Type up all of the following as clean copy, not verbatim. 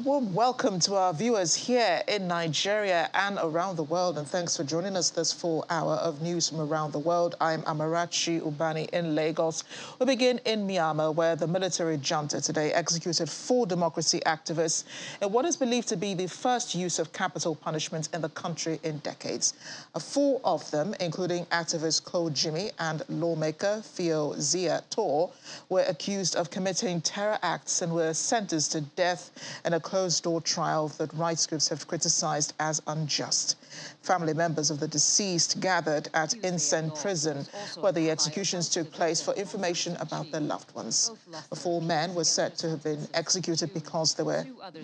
warm welcome to our viewers here in Nigeria and around the world, and thanks for joining us this full hour of news from around the world. I'm Amarachi Ubani in Lagos. We begin in Myanmar, where the military junta today executed 4 democracy activists in what is believed to be the first use of capital punishment in the country in decades. 4 of them, including activist Ko Jimmy and lawmaker Theo Zia Tor, were accused of committing terror acts and were sentenced to death in a closed-door trial that rights groups have criticized as unjust. Family members of the deceased gathered at Insen prison, where the executions took place, for information about their loved ones. The 4 men were said to have been executed because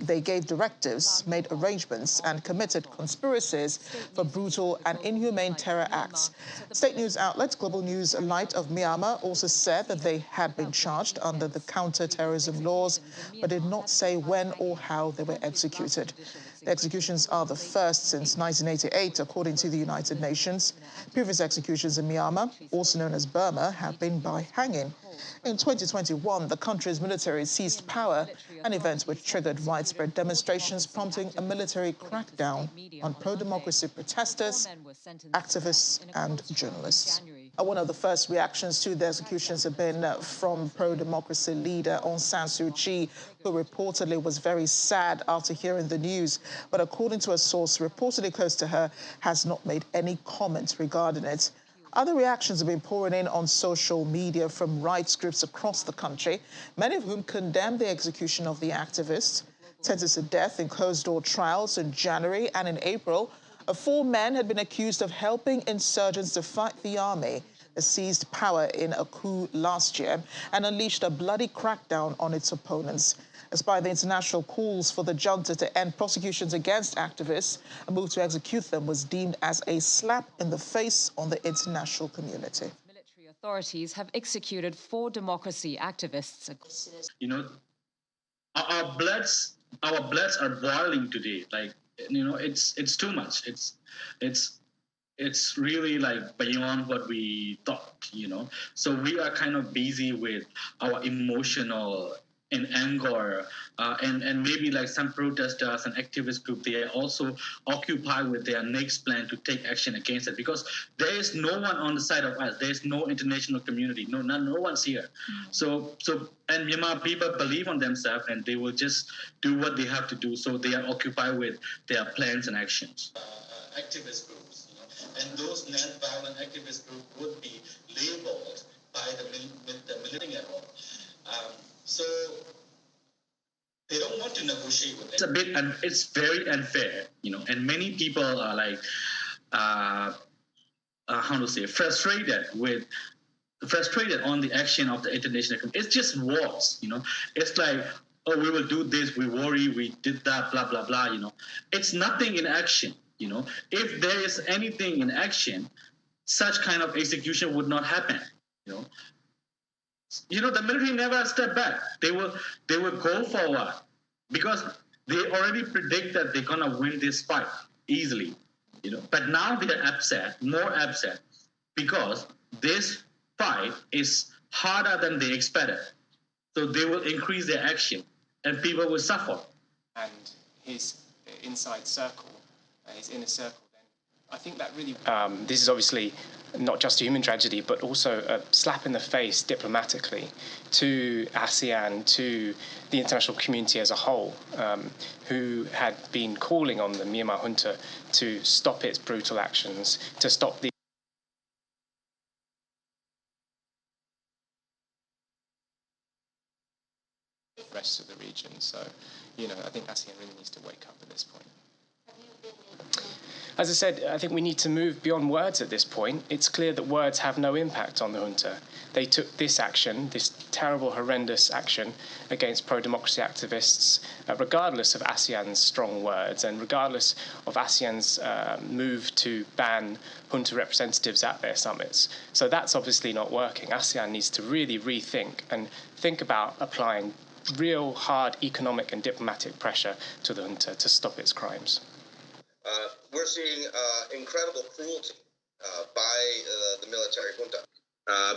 they gave directives, made arrangements, and committed conspiracies for brutal and inhumane terror acts. State news outlet Global News Light of Myanmar also said that they had been charged under the counter-terrorism laws, but did not say when or how they were executed. The executions are the first since 1988, according to the United Nations. Previous executions in Myanmar, also known as Burma, have been by hanging. In 2021, the country's military seized power, an event which triggered widespread demonstrations, prompting a military crackdown on pro-democracy protesters, activists and journalists. One of the first reactions to the executions have been from pro-democracy leader Aung San Suu Kyi, who reportedly was very sad after hearing the news, but according to a source reportedly close to her, has not made any comment regarding it. Other reactions have been pouring in on social media from rights groups across the country, many of whom condemned the execution of the activists. Sentenced to death in closed-door trials in January and in April, 4 men had been accused of helping insurgents to fight the army that seized power in a coup last year and unleashed a bloody crackdown on its opponents. Despite the international calls for the junta to end prosecutions against activists, a move to execute them was deemed as a slap in the face on the international community. Military authorities have executed 4 democracy activists. You know, our bloods are boiling today. Like, you know, it's too much. It's really like beyond what we thought, you know. So we are kind of busy with our emotional and anger, and maybe like some protesters and activist group, they are also occupied with their next plan to take action against it, because there is no one on the side of us. There is no international community. No one's here. So and Myanmar people believe on themselves, and they will just do what they have to do. So they are occupied with their plans and actions. Activist groups, you know, and those non-violent activist groups would be labeled by the military at all. So they don't want to negotiate with them. It's very unfair, you know, and many people are like, frustrated on the action of the international community. It's just words, you know. It's like, oh, we will do this, we worry, we did that, blah, blah, blah, you know. It's nothing in action, you know. If there is anything in action, such kind of execution would not happen, you know. You know, the military never step back. They will go forward because they already predict that they're gonna win this fight easily, you know. But now they're upset, more upset, because this fight is harder than they expected. So they will increase their action, and people will suffer. And his inside circle, his inner circle, then I think that really. This is obviously not just a human tragedy, but also a slap in the face diplomatically to ASEAN, to the international community as a whole, who had been calling on the Myanmar junta to stop its brutal actions, to stop the rest of the region. So, you know, I think ASEAN really needs to wake up at this point. As I said, I think we need to move beyond words at this point. It's clear that words have no impact on the junta. They took this action, this terrible, horrendous action against pro-democracy activists, regardless of ASEAN's strong words and regardless of ASEAN's move to ban junta representatives at their summits. So that's obviously not working. ASEAN needs to really rethink and think about applying real hard economic and diplomatic pressure to the junta to stop its crimes. We're seeing incredible cruelty by the military junta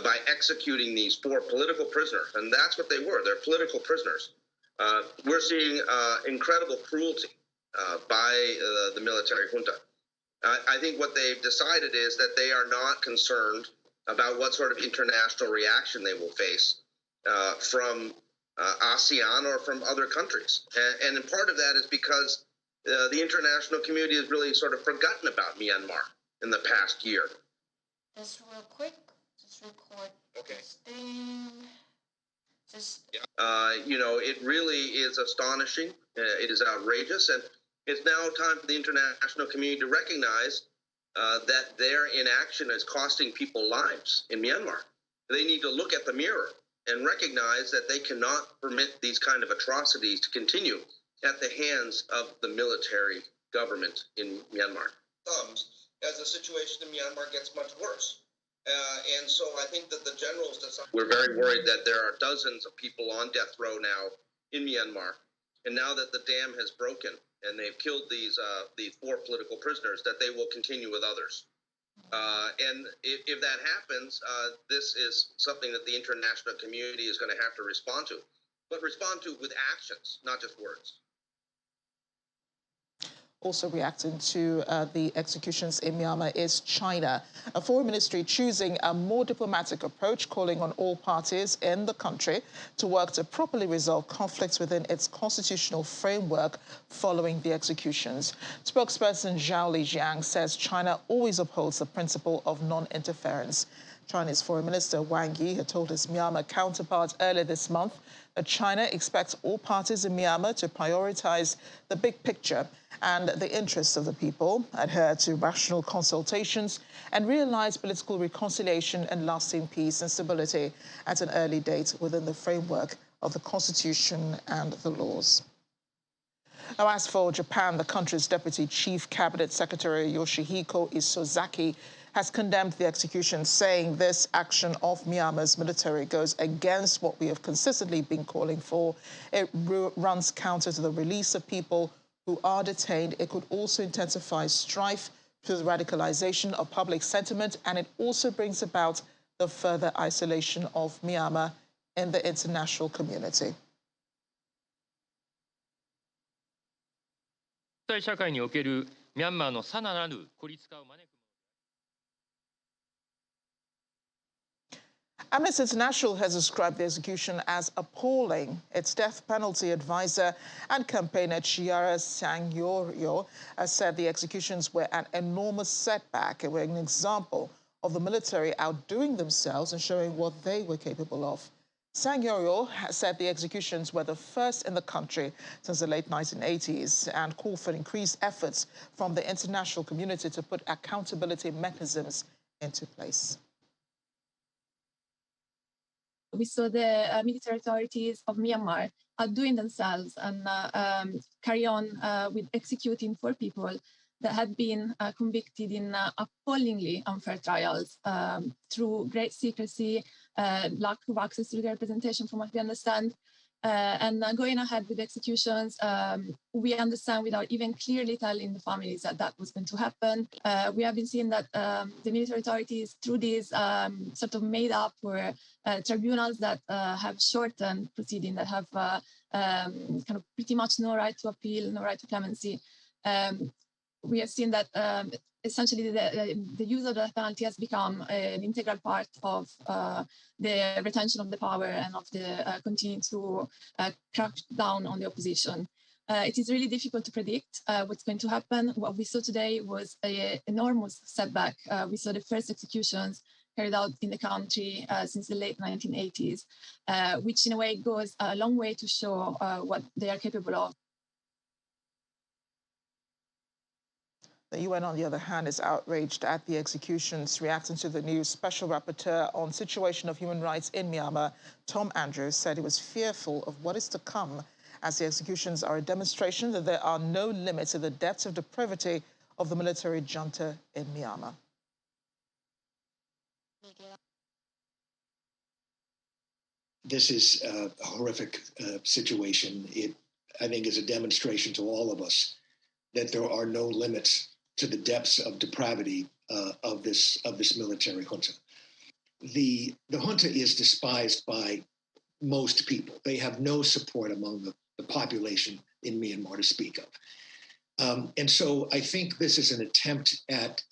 by executing these 4 political prisoners, and that's what they were. They're political prisoners. We're seeing incredible cruelty by the military junta. I think what they've decided is that they are not concerned about what sort of international reaction they will face from ASEAN or from other countries. And part of that is because the international community has really sort of forgotten about Myanmar in the past year. Just real quick, just record this thing. It really is astonishing. It is outrageous. And it's now time for the international community to recognize that their inaction is costing people lives in Myanmar. They need to look at the mirror and recognize that they cannot permit these kind of atrocities to continue at the hands of the military government in Myanmar. As the situation in Myanmar gets much worse. And so I think that the generals decide. We're very worried that there are dozens of people on death row now in Myanmar. And now that the dam has broken and they've killed these 4 political prisoners, that they will continue with others. And if that happens, this is something that the international community is going to have to respond to, but respond to with actions, not just words. Also reacting to the executions in Myanmar is China. A foreign ministry choosing a more diplomatic approach, calling on all parties in the country to work to properly resolve conflicts within its constitutional framework following the executions. Spokesperson Zhao Lijiang says China always upholds the principle of non-interference. China's Foreign Minister Wang Yi had told his Myanmar counterpart earlier this month that China expects all parties in Myanmar to prioritize the big picture and the interests of the people, adhere to rational consultations, and realize political reconciliation and lasting peace and stability at an early date within the framework of the Constitution and the laws. Now, as for Japan, the country's Deputy Chief Cabinet Secretary Yoshihiko Isozaki has condemned the execution, saying this action of Myanmar's military goes against what we have consistently been calling for. It runs counter to the release of people who are detained. It could also intensify strife through the radicalization of public sentiment, and it also brings about the further isolation of Myanmar in the international community. 国際社会におけるミャンマーのさらなる孤立化を招く。 Amnesty International has described the execution as appalling. Its death penalty advisor and campaigner Chiara Sangyoryo has said the executions were an enormous setback and were an example of the military outdoing themselves and showing what they were capable of. Sangyoryo has said the executions were the first in the country since the late 1980s and called for increased efforts from the international community to put accountability mechanisms into place. We saw the military authorities of Myanmar outdoing themselves and carry on with executing 4 people that had been convicted in appallingly unfair trials through great secrecy, lack of access to the representation from what we understand. And going ahead with executions, we understand without even clearly telling the families that that was going to happen. We have been seeing that the military authorities, through these sort of made up or tribunals that have shortened proceedings, that have kind of pretty much no right to appeal, no right to clemency. We have seen that essentially the use of the death penalty has become an integral part of the retention of the power and of the continuing to crack down on the opposition. It is really difficult to predict what's going to happen. What we saw today was an enormous setback. We saw the first executions carried out in the country since the late 1980s, which in a way goes a long way to show what they are capable of. The UN, on the other hand, is outraged at the executions. Reacting to the news, Special Rapporteur on Situation of Human Rights in Myanmar, Tom Andrews, said he was fearful of what is to come, as the executions are a demonstration that there are no limits to the depths of depravity of the military junta in Myanmar. This is a horrific situation. It, I think, is a demonstration to all of us that there are no limits to the depths of depravity of this military junta. The junta is despised by most people. They have no support among the population in Myanmar to speak of. And so I think this is an attempt at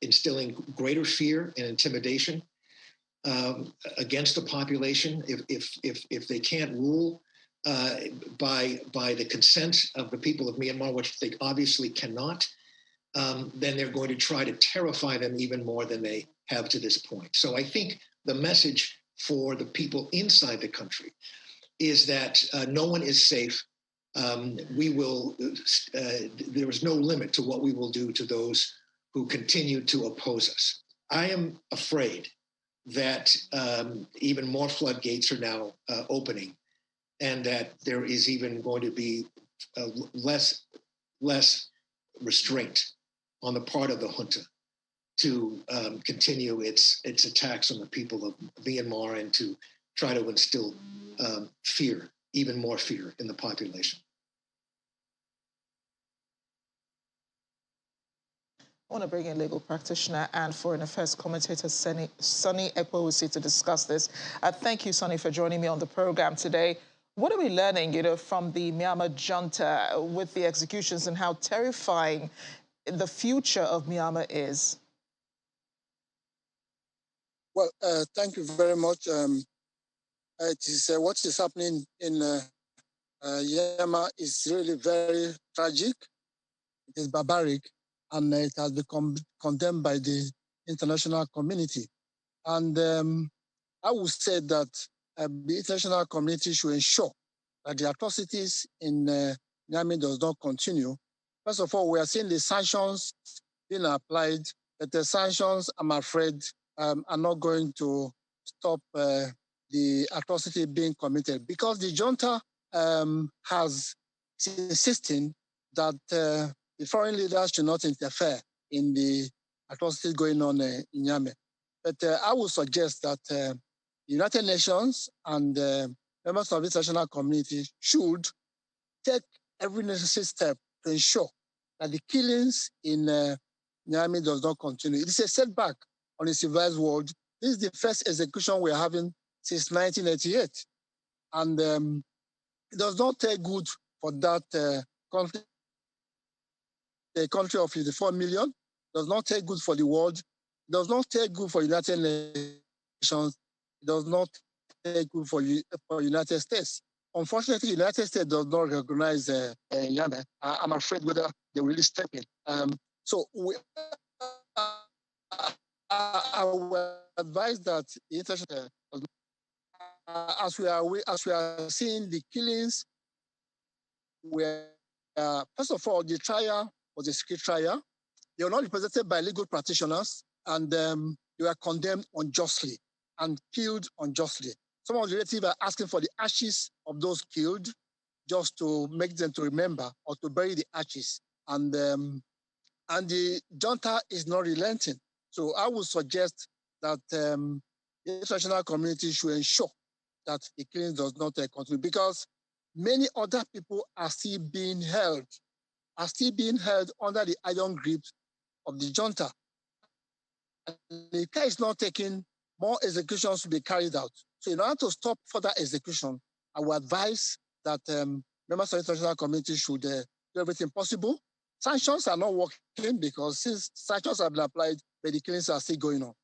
instilling greater fear and intimidation against the population. If they can't rule by the consent of the people of Myanmar, which they obviously cannot, then they're going to try to terrify them even more than they have to this point. So I think the message for the people inside the country is that no one is safe. There is no limit to what we will do to those who continue to oppose us. I am afraid that even more floodgates are now opening, and that there is even going to be less restraint on the part of the junta to continue its attacks on the people of Myanmar and to try to instill fear, even more fear in the population. I want to bring in legal practitioner and foreign affairs commentator Sonny Ekwebusi to discuss this. Thank you, Sonny, for joining me on the program today. What are we learning, from the Myanmar junta with the executions and how terrifying the future of Myanmar is? Well, thank you very much. It is what is happening in Myanmar is really very tragic. It is barbaric, and it has become condemned by the international community. And I would say that the international community should ensure that the atrocities in Myanmar does not continue. First of all, we are seeing the sanctions being applied, but the sanctions, I'm afraid, are not going to stop the atrocity being committed, because the junta has insisting that the foreign leaders should not interfere in the atrocities going on in Myanmar. But I would suggest that the United Nations and members of the international community should take every necessary step to ensure that the killings in Myanmar does not continue. It is a setback on a civilized world. This is the first execution we're having since 1988. And it does not take good for that country, the country of 54 million. It does not take good for the world. It does not take good for United Nations. It does not take good for United States. Unfortunately, the United States does not recognize Myanmar. I'm afraid whether they will really step in. So I would advise that the international, as we are seeing the killings, where first of all, the trial was a secret trial. They were not represented by legal practitioners, and they were condemned unjustly and killed unjustly. Some of the relatives are asking for the ashes of those killed, just to make them to remember or to bury the ashes. And the junta is not relenting. So I would suggest that the international community should ensure that the killings does not continue, because many other people are still being held under the iron grip of the junta. And the care is not taken, more executions to be carried out. So in order to stop further execution, I would advise that members of the international community should do everything possible. Sanctions are not working, because since sanctions have been applied, but the killings are still going on.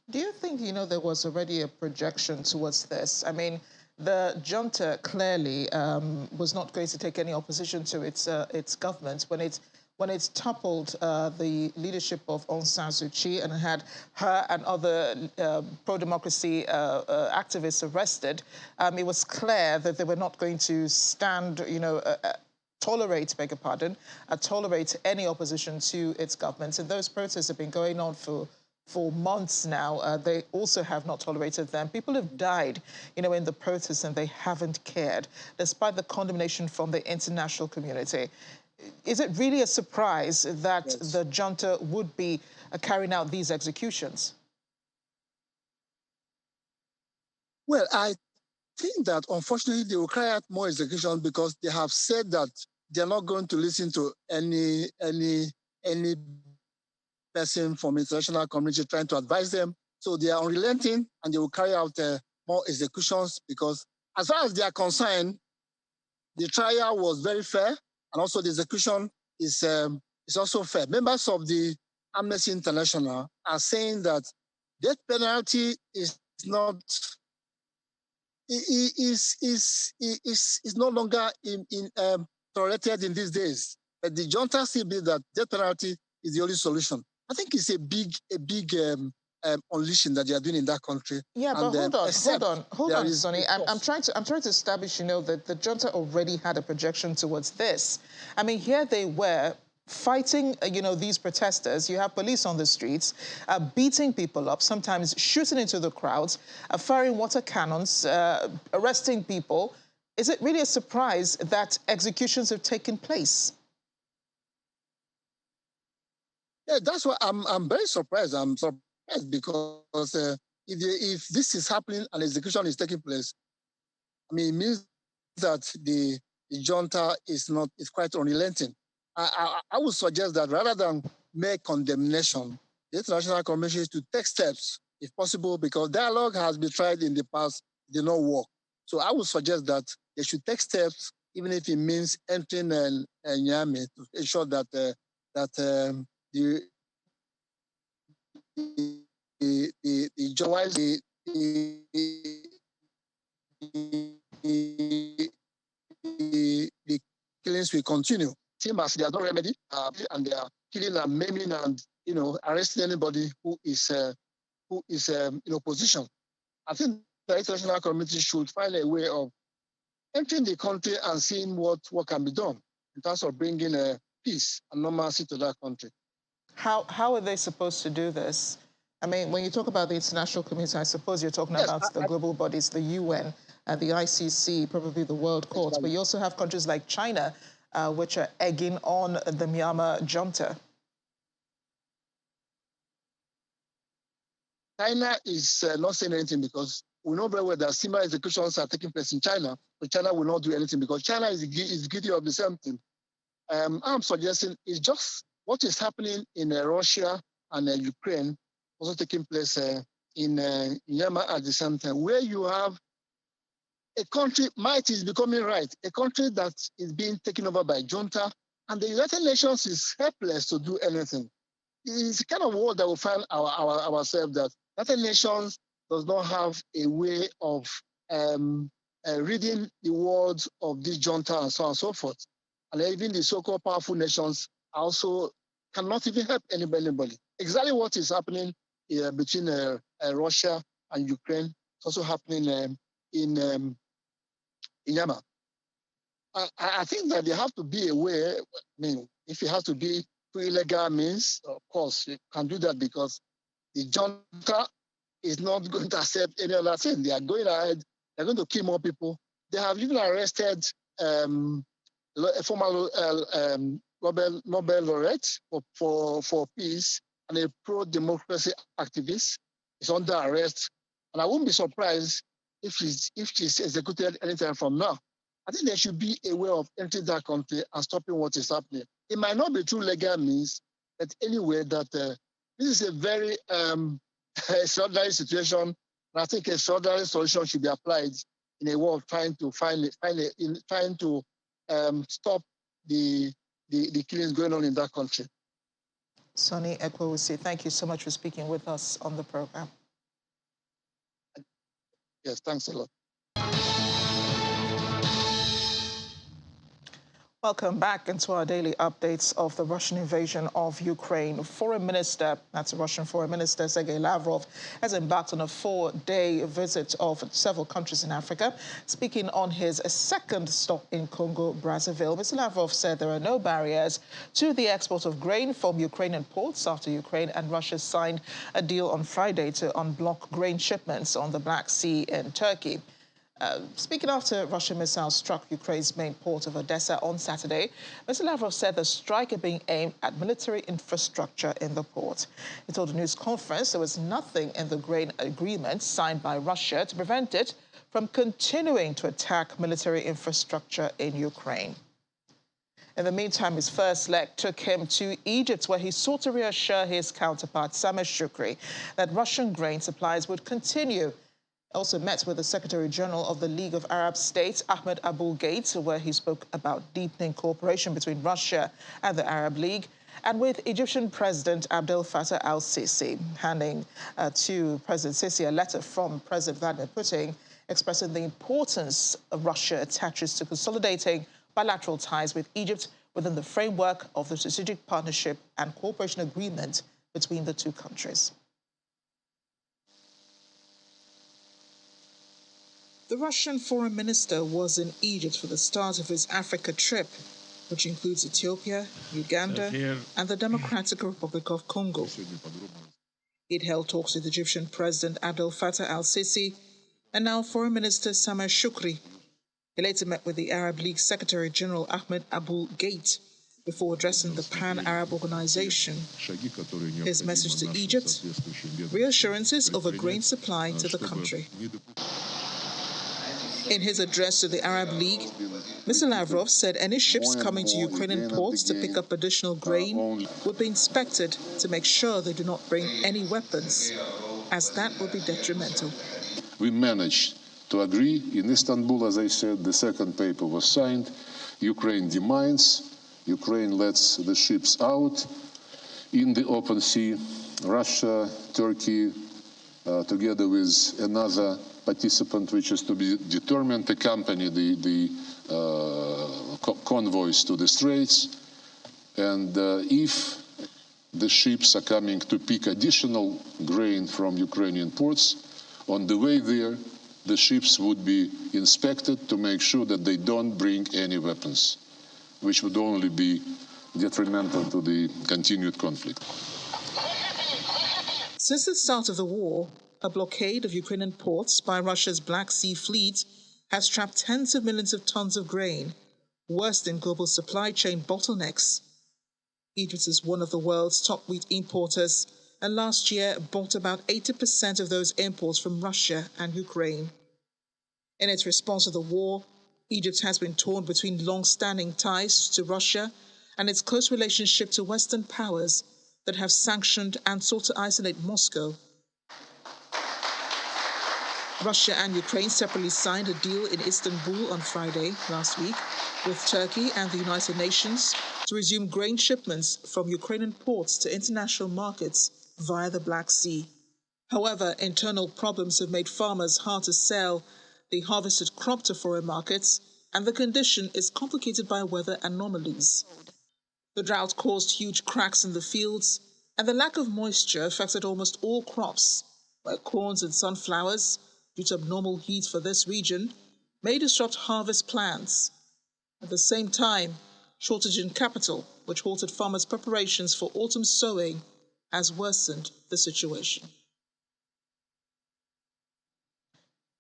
Do you think, there was already a projection towards this? I mean, the junta clearly was not going to take any opposition to its government when it toppled the leadership of Aung San Suu Kyi and had her and other pro-democracy activists arrested. It was clear that they were not going to stand, tolerate any opposition to its government. And those protests have been going on for months now. They also have not tolerated them. People have died, in the protests, and they haven't cared, despite the condemnation from the international community. Is it really a surprise that the junta would be carrying out these executions? Well, I think that unfortunately they will carry out more executions, because they have said that they're not going to listen to any person from the international community trying to advise them. So they are unrelenting, and they will carry out more executions, because as far as they are concerned, the trial was very fair, and also the execution is also fair. Members of the Amnesty International are saying that death penalty is not is no longer tolerated in these days. But the junta still believes that death penalty is the only solution. I think it's a big unleashing that they are doing in that country. Yeah, but and, hold on, Sonny. I'm trying to establish, that the junta already had a projection towards this. I mean, here they were fighting, these protesters. You have police on the streets, beating people up, sometimes shooting into the crowds, firing water cannons, arresting people. Is it really a surprise that executions have taken place? Yeah, that's why I'm very surprised. I'm surprised because if this is happening and execution is taking place, I mean, it means that the junta is quite unrelenting. I would suggest that rather than make condemnation, the international community to take steps, if possible, because dialogue has been tried in the past, it did not work. So I would suggest that they should take steps, even if it means entering Niamey, to ensure that the killings will continue. Same as there's no remedy, and they are killing and maiming and arresting anybody who is in opposition. I think the international community should find a way of entering the country and seeing what can be done in terms of bringing peace and normalcy to that country. How are they supposed to do this? I mean, when you talk about the international community, I suppose you're talking about the global bodies, the UN, the ICC, probably the World Court, but you also have countries like China, which are egging on the Myanmar junta. China is not saying anything because we know very well that similar executions are taking place in China, but China will not do anything because China is guilty of the same thing. I'm suggesting it's just what is happening in Russia and Ukraine also taking place in Myanmar at the same time, where you have a country, might is becoming right, a country that is being taken over by junta, and the United Nations is helpless to do anything. It's the kind of world that we find ourselves that United Nations does not have a way of reading the words of this junta and so on and so forth. And even the so-called powerful nations also cannot even help anybody. Exactly what is happening between Russia and Ukraine is also happening in Myanmar. I think that there have to be a way. I mean, if it has to be through illegal means, of course, you can do that because the junta is not going to accept any other thing. They are going ahead. They're going to kill more people. They have even arrested a former Nobel laureate for peace and a pro-democracy activist is under arrest. And I wouldn't be surprised if she's executed anytime from now. I think there should be a way of entering that country and stopping what is happening. It might not be through legal means, but anyway, that this is a very extraordinary situation. And I think a extraordinary solution should be applied in a way of trying to stop the killings going on in that country. Sonny Ekwewusi, thank you so much for speaking with us on the program. Yes, thanks a lot. Welcome back into our daily updates of the Russian invasion of Ukraine. Foreign Minister, that's the Russian Foreign Minister, Sergei Lavrov, has embarked on a 4-day visit of several countries in Africa. Speaking on his second stop in Congo, Brazzaville, Mr. Lavrov said there are no barriers to the export of grain from Ukrainian ports after Ukraine and Russia signed a deal on Friday to unblock grain shipments on the Black Sea in Turkey. Speaking after Russian missiles struck Ukraine's main port of Odessa on Saturday, Mr. Lavrov said the strike had been aimed at military infrastructure in the port. He told a news conference there was nothing in the grain agreement signed by Russia to prevent it from continuing to attack military infrastructure in Ukraine. In the meantime, his first leg took him to Egypt, where he sought to reassure his counterpart, Sameh Shoukry, that Russian grain supplies would continue. Also met with the Secretary General of the League of Arab States, Ahmed Abul Gheit, where he spoke about deepening cooperation between Russia and the Arab League, and with Egyptian President Abdel Fattah al-Sisi, handing to President Sisi a letter from President Vladimir Putin expressing the importance Russia attaches to consolidating bilateral ties with Egypt within the framework of the Strategic Partnership and Cooperation Agreement between the two countries. The Russian foreign minister was in Egypt for the start of his Africa trip, which includes Ethiopia, Uganda, and the Democratic Republic of Congo. He'd held talks with Egyptian President Abdel Fattah al-Sisi and now Foreign Minister Sameh Shoukry. He later met with the Arab League Secretary General Ahmed Abul Gheit before addressing the Pan-Arab Organization. His message to Egypt: reassurances of a grain supply to the country. In his address to the Arab League, Mr. Lavrov said any ships coming to Ukrainian ports to pick up additional grain would be inspected to make sure they do not bring any weapons, as that would be detrimental. We managed to agree in Istanbul, as I said. The second paper was signed. Ukraine demines. Ukraine lets the ships out in the open sea. Russia, Turkey, together with another participant, which is to be determined, accompany the convoys to the straits. And if the ships are coming to pick additional grain from Ukrainian ports, on the way there, the ships would be inspected to make sure that they don't bring any weapons, which would only be detrimental to the continued conflict. Since the start of the war, a blockade of Ukrainian ports by Russia's Black Sea Fleet has trapped tens of millions of tons of grain, worsening global supply chain bottlenecks. Egypt is one of the world's top wheat importers, and last year bought about 80% of those imports from Russia and Ukraine. In its response to the war, Egypt has been torn between long-standing ties to Russia and its close relationship to Western powers that have sanctioned and sought to isolate Moscow. Russia and Ukraine separately signed a deal in Istanbul on Friday last week with Turkey and the United Nations to resume grain shipments from Ukrainian ports to international markets via the Black Sea. However, internal problems have made farmers hard to sell the harvested crop to foreign markets, and the condition is complicated by weather anomalies. The drought caused huge cracks in the fields, and the lack of moisture affected almost all crops, where corns and sunflowers, due to abnormal heat for this region, may disrupt harvest plans. At the same time, shortage in capital, which halted farmers' preparations for autumn sowing, has worsened the situation.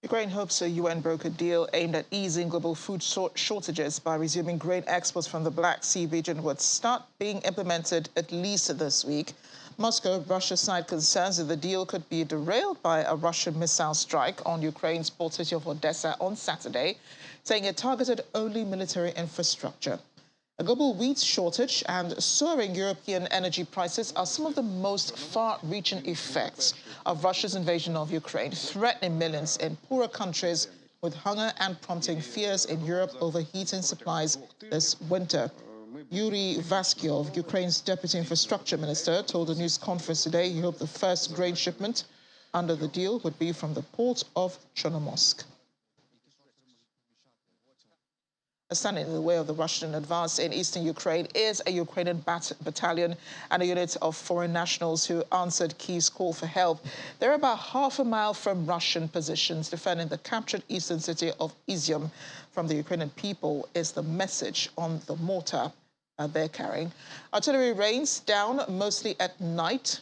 Ukraine hopes a UN-brokered deal aimed at easing global food shortages by resuming grain exports from the Black Sea region would start being implemented at least this week. Moscow, Russia's side concerns that the deal could be derailed by a Russian missile strike on Ukraine's port city of Odessa on Saturday, saying it targeted only military infrastructure. A global wheat shortage and soaring European energy prices are some of the most far-reaching effects of Russia's invasion of Ukraine, threatening millions in poorer countries with hunger and prompting fears in Europe over heating supplies this winter. Yuri Vaskyov, Ukraine's deputy infrastructure minister, told a news conference today he hoped the first grain shipment under the deal would be from the port of Chernomorsk. Standing in the way of the Russian advance in eastern Ukraine is a Ukrainian battalion and a unit of foreign nationals who answered Kyiv's call for help. They're about half a mile from Russian positions, defending the captured eastern city of Izium. From the Ukrainian people is the message on the mortar they're carrying. Artillery rains down mostly at night.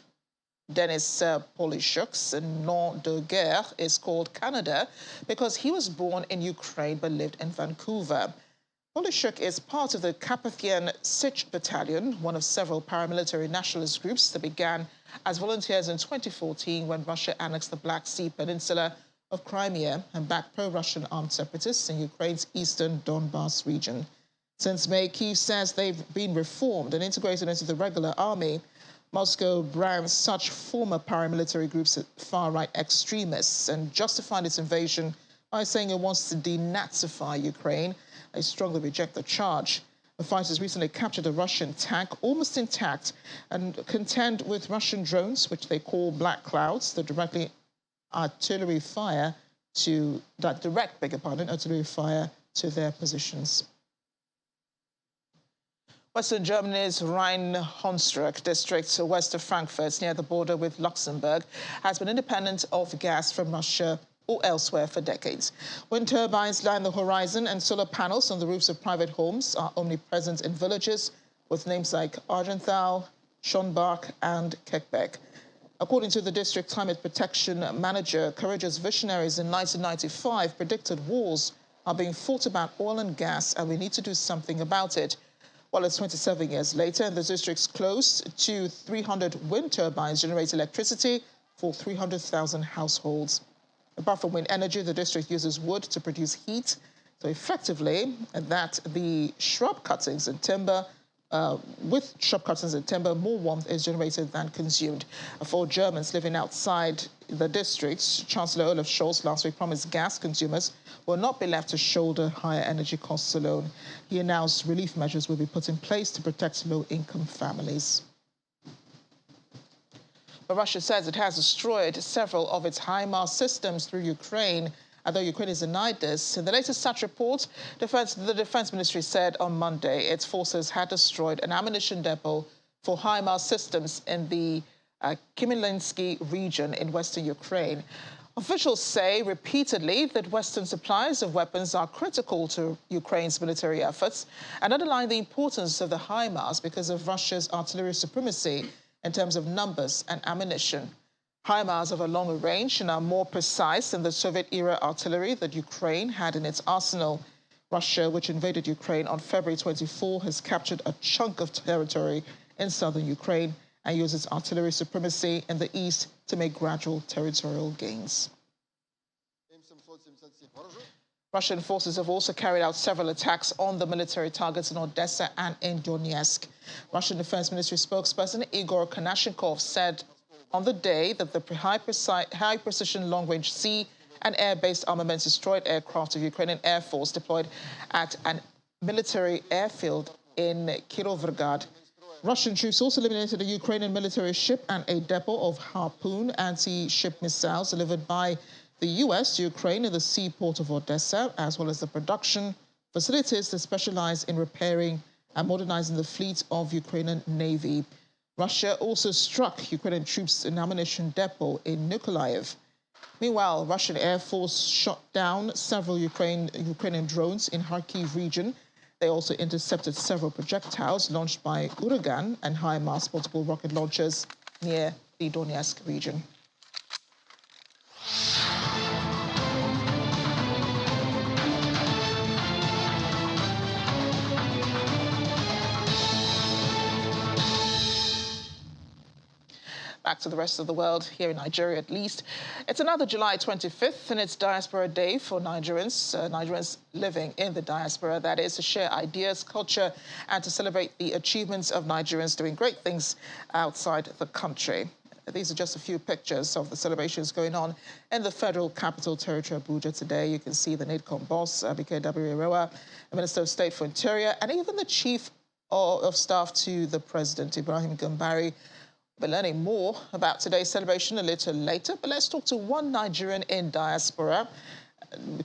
Denis Polishuk's nom de guerre is called Canada because he was born in Ukraine but lived in Vancouver. Polishuk is part of the Carpathian Sich Battalion, one of several paramilitary nationalist groups that began as volunteers in 2014 when Russia annexed the Black Sea Peninsula of Crimea and backed pro-Russian armed separatists in Ukraine's eastern Donbas region. Since May, Kyiv says they've been reformed and integrated into the regular army. Moscow brands such former paramilitary groups as far-right extremists and justified its invasion by saying it wants to denazify Ukraine. They strongly reject the charge. The fighters recently captured a Russian tank, almost intact, and contend with Russian drones, which they call black clouds, that direct artillery fire to their positions. Western Germany's Rhine-Hunsrück district, west of Frankfurt, near the border with Luxembourg, has been independent of gas from Russia or elsewhere for decades. Wind turbines line the horizon and solar panels on the roofs of private homes are omnipresent in villages with names like Argenthal, Schonbach and Keckbeck. According to the district climate protection manager, courageous visionaries in 1995 predicted wars are being fought about oil and gas and we need to do something about it. Well, it's 27 years later and the district's close to 300 wind turbines generate electricity for 300,000 households. Apart from wind energy, the district uses wood to produce heat. So effectively, that the shrub cuttings and timber, with shrub cuttings and timber, more warmth is generated than consumed. For Germans living outside the districts, Chancellor Olaf Scholz last week promised gas consumers will not be left to shoulder higher energy costs alone. He announced relief measures will be put in place to protect low-income families. But Russia says it has destroyed several of its HIMARS systems through Ukraine, although Ukraine has denied this. In the latest such report, the Defense Ministry said on Monday its forces had destroyed an ammunition depot for HIMARS systems in the Khmelnytskyi region in western Ukraine. Officials say repeatedly that Western supplies of weapons are critical to Ukraine's military efforts and underline the importance of the HIMARS because of Russia's artillery supremacy in terms of numbers and ammunition. HIMARS have a longer range and are more precise than the Soviet-era artillery that Ukraine had in its arsenal. Russia, which invaded Ukraine on February 24, has captured a chunk of territory in southern Ukraine and uses artillery supremacy in the east to make gradual territorial gains. Russian forces have also carried out several attacks on the military targets in Odessa and in Donetsk. Russian Defense Ministry spokesperson Igor Konashenkov said on the day that the high-precision long-range sea and air-based armaments destroyed aircraft of Ukrainian Air Force deployed at a military airfield in Kirovrgad. Russian troops also eliminated a Ukrainian military ship and a depot of Harpoon anti-ship missiles delivered by the U.S. to Ukraine in the seaport of Odessa, as well as the production facilities that specialize in repairing and modernizing the fleet of Ukrainian Navy. Russia also struck Ukrainian troops in an ammunition depot in Mykolaiv. Meanwhile, Russian Air Force shot down several Ukrainian drones in Kharkiv region. They also intercepted several projectiles launched by Uragan and HIMARS multiple rocket launchers near the Donetsk region. Back to the rest of the world, here in Nigeria at least. It's another July 25th, and it's Diaspora Day for Nigerians living in the diaspora. That is to share ideas, culture, and to celebrate the achievements of Nigerians doing great things outside the country. These are just a few pictures of the celebrations going on in the Federal Capital Territory, Abuja, today. You can see the NIDCOM boss, Abike Dabiri-Erewa, the Minister of State for Interior, and even the Chief of Staff to the President, Ibrahim Gambari. We're learning more about today's celebration a little later, but let's talk to one Nigerian in diaspora,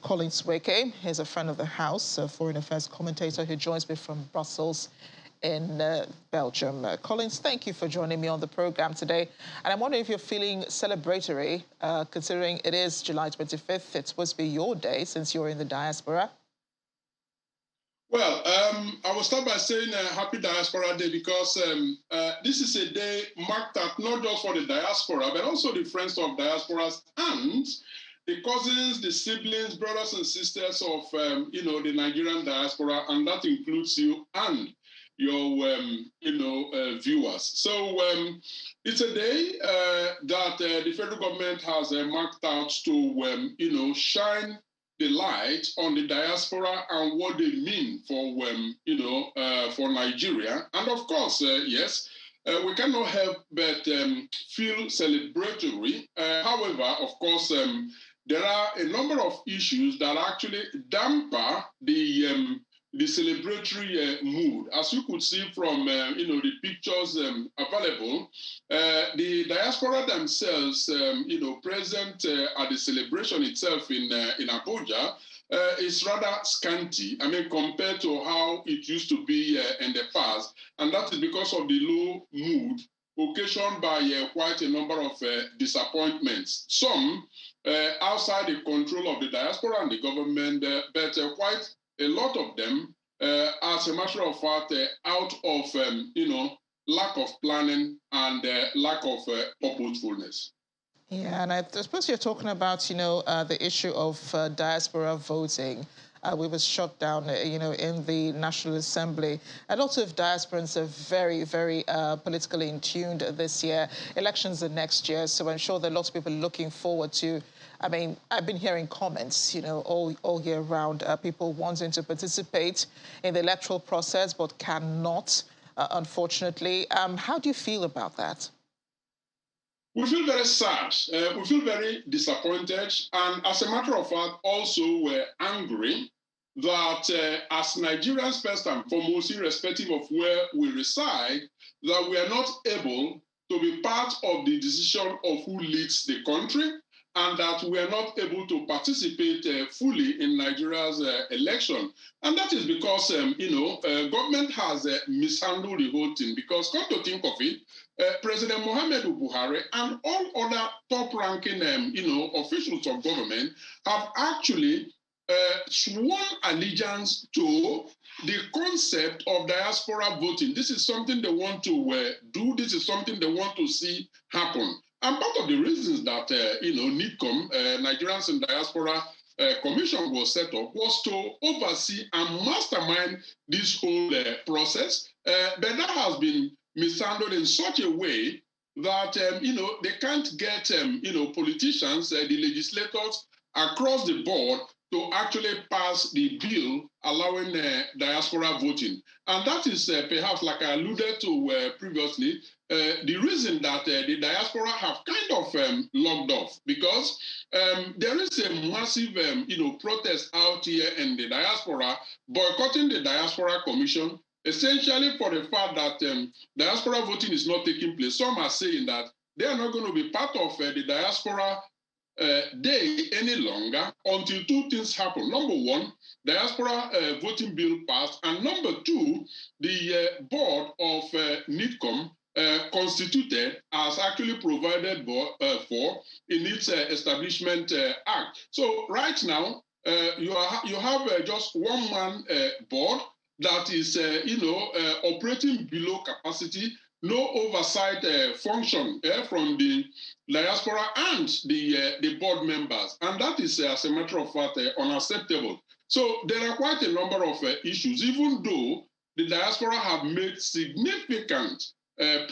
Colin Sweke. He's a friend of the House, a foreign affairs commentator who joins me from Brussels in Belgium. Collins, thank you for joining me on the program today. And I'm wondering if you're feeling celebratory, considering it is July 25th. It's supposed to be your day since you're in the diaspora. Well, I will start by saying Happy Diaspora Day because this is a day marked out not just for the diaspora, but also the friends of diasporas and the cousins, the siblings, brothers and sisters of, the Nigerian diaspora, and that includes you and your, viewers. So it's a day that the federal government has marked out to, shine the light on the diaspora and what they mean for, for Nigeria. And of course, yes, we cannot help but feel celebratory. However, of course, there are a number of issues that actually damper the celebratory mood. As you could see from the pictures available, the diaspora themselves, present at the celebration itself in Abuja, is rather scanty. I mean, compared to how it used to be in the past, and that is because of the low mood occasioned by quite a number of disappointments. Some outside the control of the diaspora and the government, but quite a lot of them, as a matter of fact, out of lack of planning and lack of purposefulness. Yeah, and I suppose you're talking about, the issue of diaspora voting. We were shut down, in the National Assembly. A lot of diasporans are very, very politically in tuned this year. Elections are next year, so I'm sure there are lots of people looking forward to. I mean, I've been hearing comments, all year round, people wanting to participate in the electoral process but cannot, unfortunately. How do you feel about that? We feel very sad. We feel very disappointed. And as a matter of fact, also we're angry that as Nigerians, first and foremost, irrespective of where we reside, that we are not able to be part of the decision of who leads the country, and that we are not able to participate fully in Nigeria's election. And that is because, government has mishandled the whole thing. Because come to think of it, President Muhammadu Buhari and all other top-ranking, officials of government have actually sworn allegiance to the concept of diaspora voting. This is something they want to do. This is something they want to see happen. And part of the reasons that, NIDCOM, Nigerians in Diaspora Commission, was set up was to oversee and mastermind this whole process. But that has been mishandled in such a way that, they can't get, politicians, the legislators across the board to actually pass the bill allowing diaspora voting. And that is perhaps, like I alluded to previously, the reason that the diaspora have kind of locked off, because there is a massive, protest out here in the diaspora boycotting the Diaspora Commission, essentially for the fact that diaspora voting is not taking place. Some are saying that they are not going to be part of the diaspora day any longer until two things happen. Number one, diaspora voting bill passed, and number two, the board of NIDCOM constituted as actually provided for in its Establishment Act. So right now, you have just one-man board that is, operating below capacity, no oversight function from the diaspora and the board members. And that is, as a matter of fact, unacceptable. So there are quite a number of issues, even though the diaspora have made significant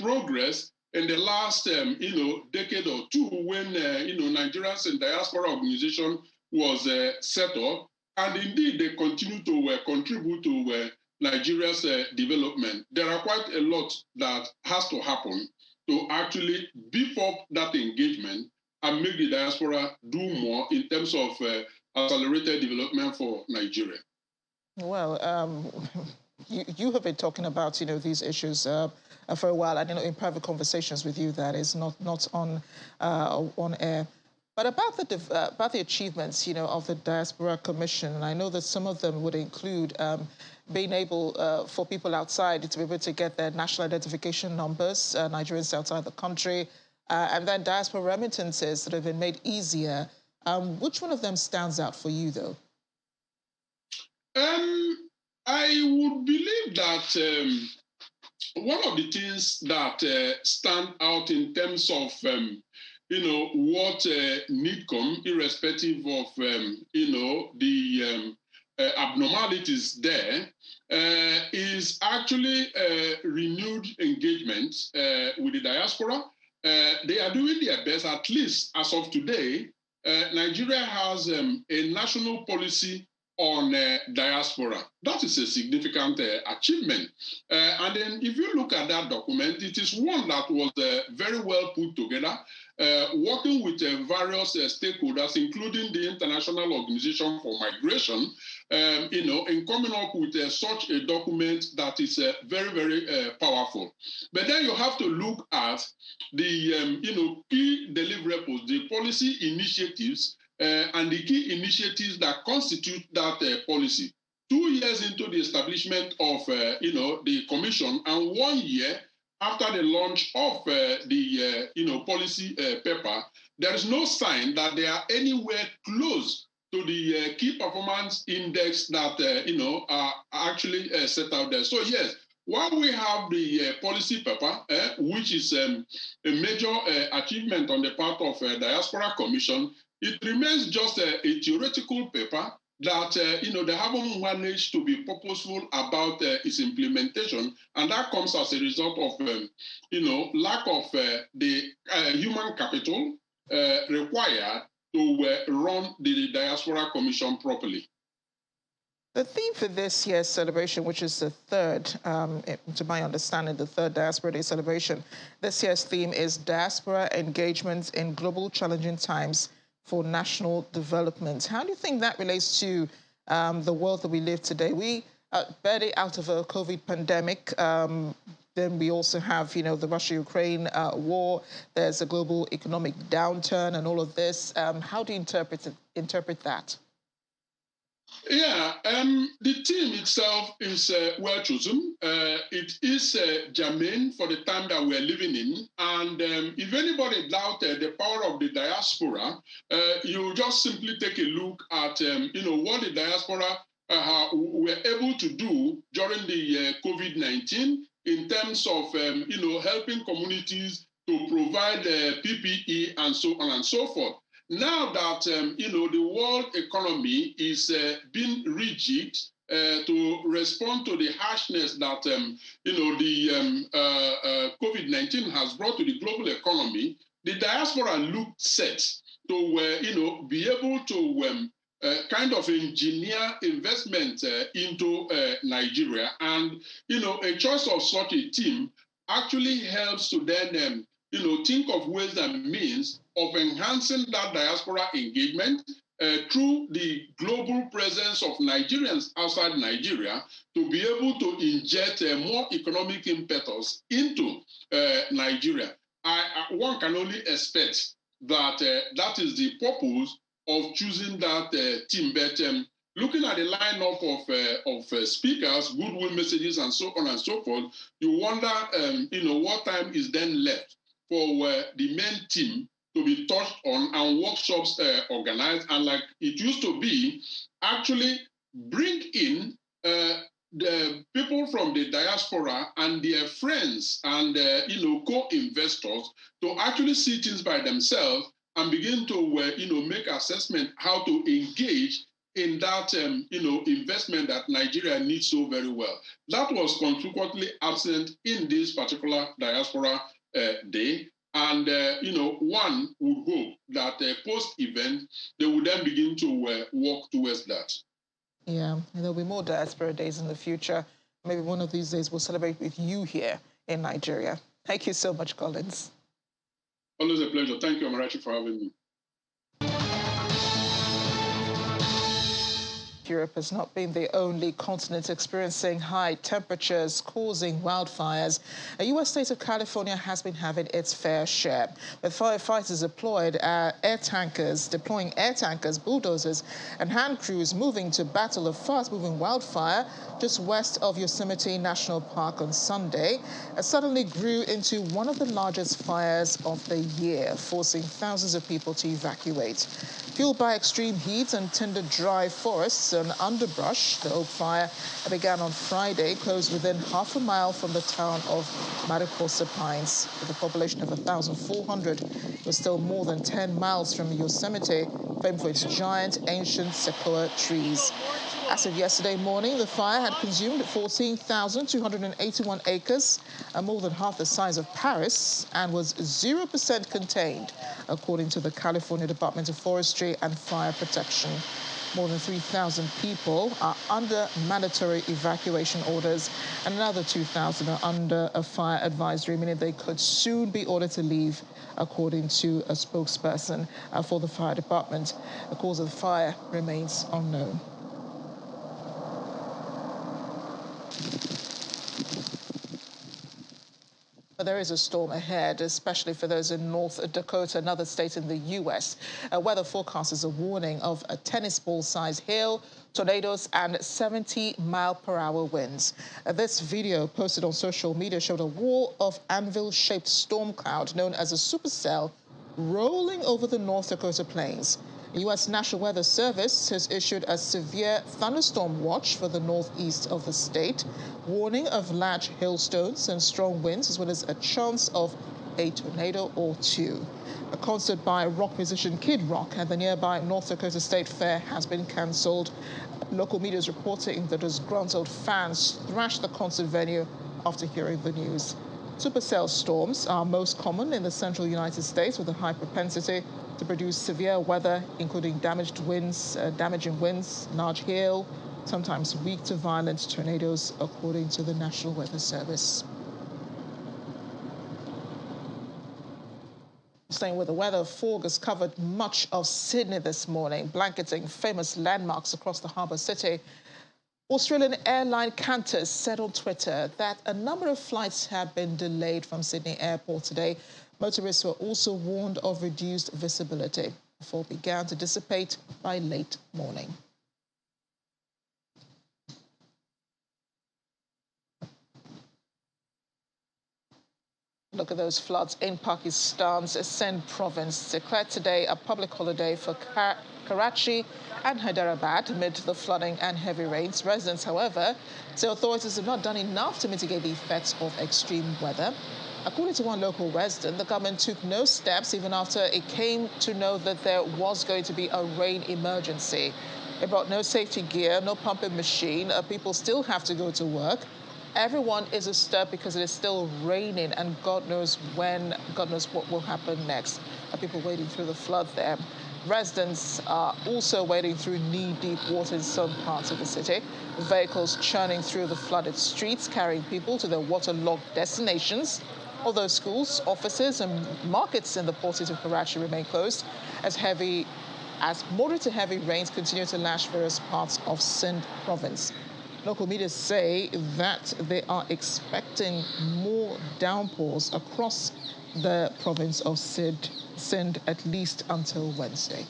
progress in the last, decade or two when, Nigerians in Diaspora Organization was set up. And indeed, they continue to contribute to Nigeria's development. There are quite a lot that has to happen to actually beef up that engagement and make the diaspora do more in terms of accelerated development for Nigeria. Well, you have been talking about, these issues for a while, and in private conversations with you that is not on air. But about the achievements, of the Diaspora Commission, and I know that some of them would include being able for people outside to be able to get their national identification numbers, Nigerians outside the country, and then diaspora remittances that have been made easier. Which one of them stands out for you, though? I would believe that one of the things that stand out in terms of what NIDCOM, irrespective of, the abnormalities there, is actually renewed engagement with the diaspora. They are doing their best, at least as of today. Nigeria has a national policy on diaspora. That is a significant achievement. And then if you look at that document, it is one that was very well put together, working with various stakeholders, including the International Organization for Migration, in coming up with such a document that is very, very powerful. But then you have to look at the, key deliverables, the policy initiatives, and the key initiatives that constitute that policy. 2 years into the establishment of, the commission, and 1 year after the launch of the, policy paper, there is no sign that they are anywhere close to the key performance index that, are actually set out there. So yes, while we have the policy paper, which is a major achievement on the part of Diaspora Commission, it remains just a theoretical paper that they haven't managed to be purposeful about its implementation, and that comes as a result of lack of the human capital required to run the Diaspora Commission properly. The theme for this year's celebration, which is the third, to my understanding, the third Diaspora Day celebration, this year's theme is Diaspora Engagement in Global Challenging Times for National Development. How do you think that relates to the world that we live today? We are barely out of a COVID pandemic. Then we also have, the Russia-Ukraine war. There's a global economic downturn and all of this. How do you interpret that? Yeah, the theme itself is well chosen. It is germane for the time that we're living in. And if anybody doubted the power of the diaspora, you just simply take a look at, what the diaspora were able to do during the COVID-19 in terms of, helping communities to provide PPE and so on and so forth. Now that, the world economy is being rejigged to respond to the harshness that, the COVID-19 has brought to the global economy, the diaspora looked set to, be able to kind of engineer investment into Nigeria. And, a choice of such a team actually helps to then, think of ways and means of enhancing that diaspora engagement through the global presence of Nigerians outside Nigeria to be able to inject more economic impetus into Nigeria. One can only expect that that is the purpose of choosing that team. But looking at the lineup of speakers, goodwill messages, and so on and so forth, you wonder, what time is then left for the main team to be touched on and workshops organized. And like it used to be, actually bring in the people from the diaspora and their friends and, co-investors to actually see things by themselves and begin to, make assessment how to engage in that, investment that Nigeria needs so very well. That was consequently absent in this particular diaspora day. And, one would hope that post-event, they would then begin to work towards that. Yeah, there'll be more diaspora days in the future. Maybe one of these days we'll celebrate with you here in Nigeria. Thank you so much, Collins. Always a pleasure. Thank you, Amarachi, for having me. Europe has not been the only continent experiencing high temperatures causing wildfires. A U.S. state of California has been having its fair share, with firefighters deploying air tankers, bulldozers, and hand crews moving to battle a fast-moving wildfire just west of Yosemite National Park on Sunday. It suddenly grew into one of the largest fires of the year, forcing thousands of people to evacuate. Fueled by extreme heat and tinder-dry forests and underbrush, the Oak Fire began on Friday, close within half a mile from the town of Mariposa Pines. With a population of 1,400, it was still more than 10 miles from Yosemite, famed for its giant, ancient sequoia trees. As of yesterday morning, the fire had consumed 14,281 acres, more than half the size of Paris, and was 0% contained, according to the California Department of Forestry and Fire Protection. More than 3,000 people are under mandatory evacuation orders, and another 2,000 are under a fire advisory, meaning they could soon be ordered to leave, according to a spokesperson for the fire department. The cause of the fire remains unknown. There is a storm ahead, especially for those in North Dakota, another state in the U.S. Weather forecasters are warning of a tennis ball-sized hail, tornadoes, and 70-mile-per-hour winds. This video posted on social media showed a wall of anvil-shaped storm cloud known as a supercell rolling over the North Dakota plains. The U.S. National Weather Service has issued a severe thunderstorm watch for the northeast of the state, warning of large hailstones and strong winds, as well as a chance of a tornado or two. A concert by rock musician Kid Rock at the nearby North Dakota State Fair has been cancelled. Local media is reporting that disgruntled fans thrashed the concert venue after hearing the news. Supercell storms are most common in the central United States, with a high propensity to produce severe weather, including damaging winds, large hail, sometimes weak to violent tornadoes, according to the National Weather Service. Staying with the weather, fog has covered much of Sydney this morning, blanketing famous landmarks across the harbour city. Australian airline Qantas said on Twitter that a number of flights have been delayed from Sydney Airport today. Motorists were also warned of reduced visibility. The fog began to dissipate by late morning. Look at those floods in Pakistan's Sindh province. Declared today a public holiday for Karachi and Hyderabad amid the flooding and heavy rains. Residents, however, say authorities have not done enough to mitigate the effects of extreme weather. According to one local resident, the government took no steps even after it came to know that there was going to be a rain emergency. It brought no safety gear, no pumping machine. People still have to go to work. Everyone is disturbed because it is still raining, and God knows when, God knows what will happen next. People wading through the flood there. Residents are also wading through knee-deep water in some parts of the city. Vehicles churning through the flooded streets, carrying people to their waterlogged destinations. Although schools, offices and markets in the port city of Karachi remain closed as moderate to heavy rains continue to lash various parts of Sindh province. Local media say that they are expecting more downpours across the province of Sindh at least until Wednesday.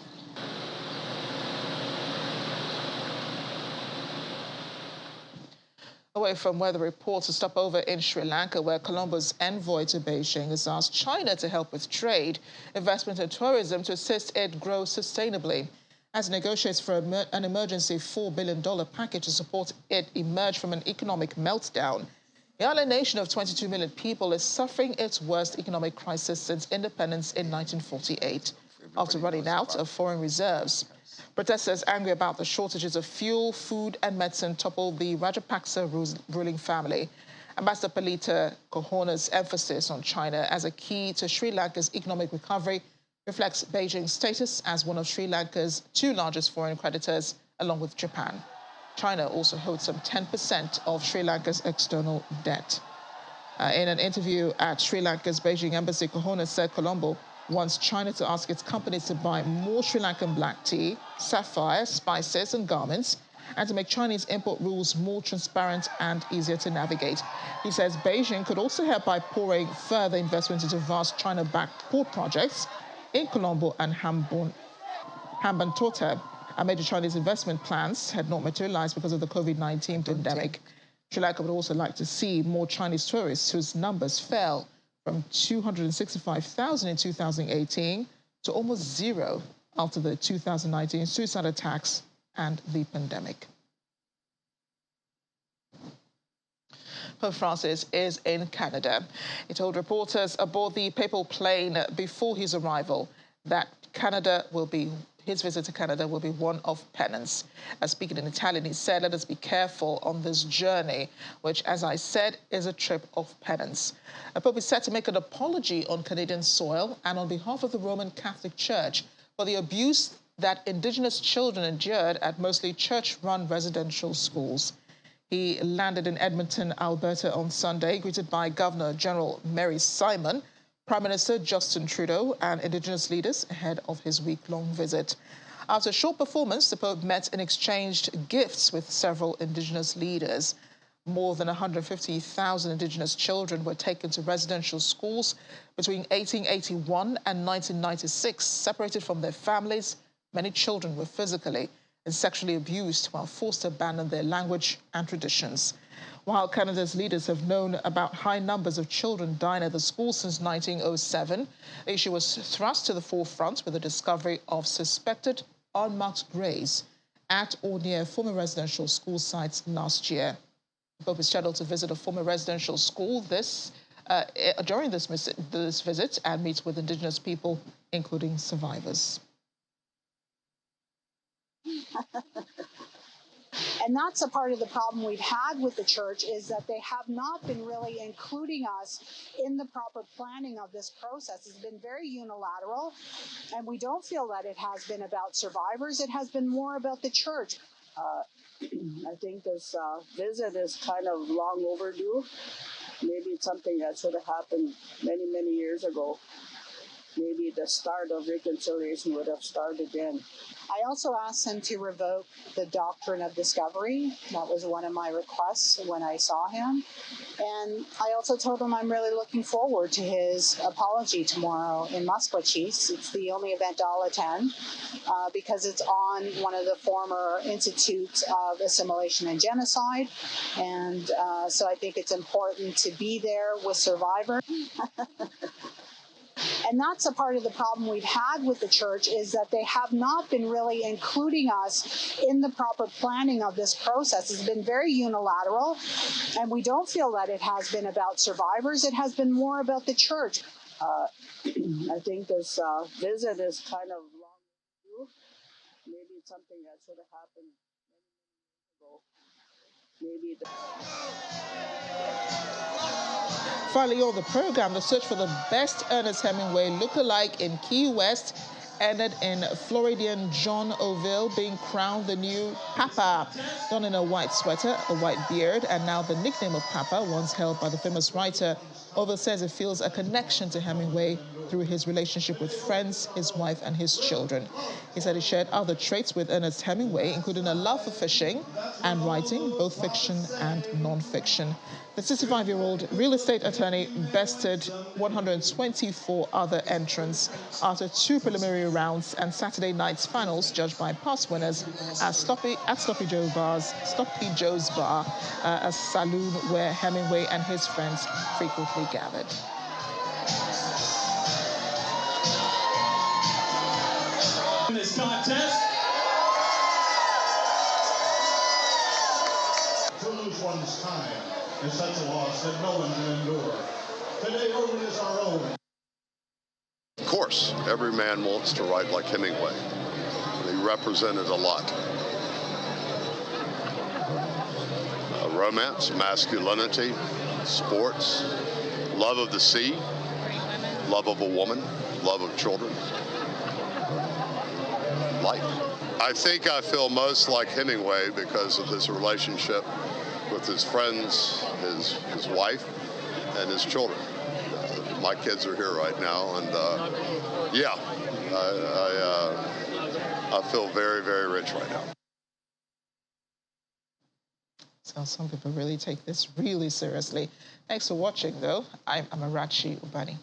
Away from weather reports, to stop over in Sri Lanka, where Colombo's envoy to Beijing has asked China to help with trade, investment and tourism to assist it grow sustainably. As it negotiates for an emergency $4 billion package to support it emerge from an economic meltdown, the island nation of 22 million people is suffering its worst economic crisis since independence in 1948, after running out of foreign reserves. Protesters angry about the shortages of fuel, food and medicine toppled the Rajapaksa ruling family. Ambassador Palita Kohona's emphasis on China as a key to Sri Lanka's economic recovery reflects Beijing's status as one of Sri Lanka's two largest foreign creditors, along with Japan. China also holds some 10% of Sri Lanka's external debt. In an interview at Sri Lanka's Beijing embassy, Kohona said Colombo wants China to ask its companies to buy more Sri Lankan black tea, sapphire, spices and garments, and to make Chinese import rules more transparent and easier to navigate. He says Beijing could also help by pouring further investment into vast China-backed port projects in Colombo and Hambantota. Major Chinese investment plans had not materialized because of the COVID-19 pandemic. Sri Lanka would also like to see more Chinese tourists, whose numbers fell from 265,000 in 2018 to almost zero after the 2019 suicide attacks and the pandemic. Pope Francis is in Canada. He told reporters aboard the papal plane before his arrival that his visit to Canada will be one of penance. Speaking in Italian, he said, "Let us be careful on this journey," which, as I said, is a trip of penance. The Pope is set to make an apology on Canadian soil and on behalf of the Roman Catholic Church for the abuse that indigenous children endured at mostly church-run residential schools. He landed in Edmonton, Alberta on Sunday, greeted by Governor General Mary Simon, Prime Minister Justin Trudeau and indigenous leaders ahead of his week-long visit. After a short performance, the Pope met and exchanged gifts with several indigenous leaders. More than 150,000 indigenous children were taken to residential schools between 1881 and 1996, separated from their families. Many children were physically and sexually abused while forced to abandon their language and traditions. While Canada's leaders have known about high numbers of children dying at the school since 1907, the issue was thrust to the forefront with the discovery of suspected unmarked graves at or near former residential school sites last year. The Pope is scheduled to visit a former residential school during this visit and meet with indigenous people, including survivors. And that's a part of the problem we've had with the church, is that they have not been really including us in the proper planning of this process. It's been very unilateral, and we don't feel that it has been about survivors. It has been more about the church. I think this visit is kind of long overdue. Maybe it's something that should have happened many, many years ago. Maybe the start of reconciliation would have started then. I also asked him to revoke the doctrine of discovery. That was one of my requests when I saw him. And I also told him I'm really looking forward to his apology tomorrow in Maskwacis. It's the only event I'll attend because it's on one of the former institutes of assimilation and genocide. And so I think it's important to be there with survivors. And that's a part of the problem we've had with the church, is that they have not been really including us in the proper planning of this process. It's been very unilateral, and we don't feel that it has been about survivors. It has been more about the church. I think this visit is kind of long overdue. Maybe it's something that should have happened many years ago. Maybe Finally, on the program, the search for the best Ernest Hemingway lookalike in Key West ended in Floridian John O'Ville being crowned the new Papa. Donned in a white sweater, a white beard, and now the nickname of Papa, once held by the famous writer, O'Ville says it feels a connection to Hemingway through his relationship with friends, his wife, and his children. He said he shared other traits with Ernest Hemingway, including a love for fishing and writing, both fiction and non-fiction. The 65-year-old real estate attorney bested 124 other entrants after 2 preliminary rounds and Saturday night's finals, judged by past winners at Sloppy Joe's Bar, a saloon where Hemingway and his friends frequently gathered. In this contest, to lose one's time is such a loss that no one can endure. Today, over is our own. Of course, every man wants to write like Hemingway. He represented a lot. Romance, masculinity, sports, love of the sea, love of a woman, love of children, life. I think I feel most like Hemingway because of his relationship with his friends, his wife, and his children. My kids are here right now, and yeah, I feel very, very rich right now. So some people really take this really seriously. Thanks for watching, though. I'm Amarachi Ubani.